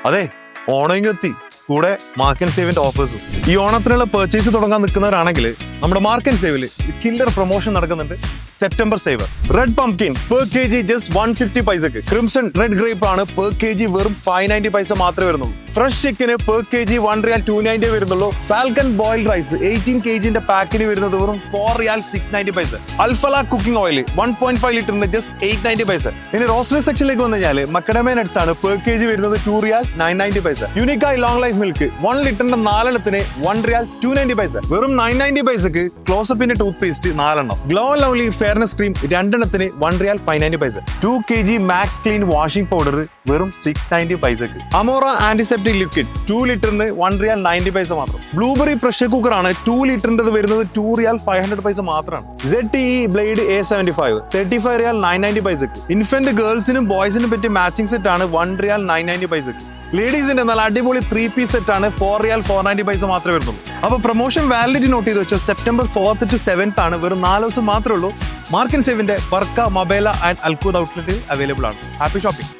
അതെ, ഓണം എത്തി, കൂടെ മാർക്ക് ആൻഡ് സേവിന്റെ ഓഫേഴ്സും. ഈ ഓണത്തിനുള്ള പർച്ചേസ് തുടങ്ങാൻ നിൽക്കുന്നവരാണെങ്കിൽ നമ്മുടെ മാർക്ക് ആൻഡ് സേവിൽ കില്ലർ പ്രൊമോഷൻ നടക്കുന്നുണ്ട്. September saver red pumpkin per K G just 150 പൈസക്ക്. ക്രിംസൺ റെഡ് ഗ്രേപ്പ് ആണ് പെർ കെ ജി വെറും 590 പൈസ മാത്രമേ വരുന്നുള്ളൂ. ഫ്രഷ് ചിക്കന് പെർ കെ ജി 1 റിയാൽ 290 വരുന്നുള്ളൂ. ഫാൽക്കൺ ബോയിൽഡ് റൈസ് 18 kg പാക്കിന് വരുന്നത് വെറും 4 റിയാൽ 690 പൈസ. അൽഫല കുക്കിംഗ് ഓയിൽ 1.5 ലിറ്ററിന് ജസ്റ്റ് 890 പൈസ. ഇനി റോസ്റ്ററി സെക്ഷനിലേക്ക് വന്നു കഴിഞ്ഞാൽ മക്കഡമേ നട്ട്സ് ആണ് പെർ കെ ജി വരുന്നത് 2 റിയാൽ 990 പൈസ. യുനിക്കായി ലോങ് ലൈഫ് മിൽക്ക് 1 ലിറ്ററിന്റെ 4 എണ്ണത്തിന് 1 റിയാൽ 290 പൈസ. വെറും 990 പൈസക്ക് ക്ലോസപ്പിന്റെ ടൂത്ത് പേസ്റ്റ് 4 എണ്ണം. ഗ്ലോ ലവ്ലി ഫെയർനെസ് ക്രീം 2 എണ്ണത്തിന് 1 റിയാൽ 590 പൈസ. 2 kg Max clean washing powder വെറും 690 പൈസക്ക്. അമോറ ആന്റിസെപ്റ്റിക് ലിക്വിഡ് 2 ലിറ്ററിന് 1 റിയാൽ 90 പൈസ മാത്രം. ബ്ലൂബെറി പ്രഷർ കുക്കർ ആണ് 2 ലിറ്ററിന്റെ വരുന്നത് 2 റിയാൽ 500 പൈസ മാത്രമാണ്. ZTE ബ്ലേഡ് A75 35 റിയാൽ 990 പൈസക്ക്. ഇൻഫന്റ് ഗേൾസിനും ബോയ്സിനും പറ്റിയ മാച്ചിങ് സെറ്റ് ആണ് 1 റിയാൽ 990 പൈസക്ക്. ലേഡീസിന്റെ നല്ല അടിപൊളി 3 പീസ് സെറ്റ് ആണ് 4 റിയാൽ 490 പൈസ മാത്രമേ വരുന്നുള്ളൂ. അപ്പൊ പ്രൊമോഷൻ വാലിഡിറ്റി നോട്ട് ചെയ്ത് വെച്ചോ. സെപ്റ്റംബർ 4th to 7th ആണ്. വെറും 4 ദിവസം മാത്രമേ ഉള്ളൂ. മാർക്ക് ആൻഡ് സേവിന്റെ വർക്ക, മൊബൈല ആൻഡ് അൽക്കൂദ് ഔട്ട്ലെറ്റ് അവൈലബിൾ ആണ്. Happy shopping.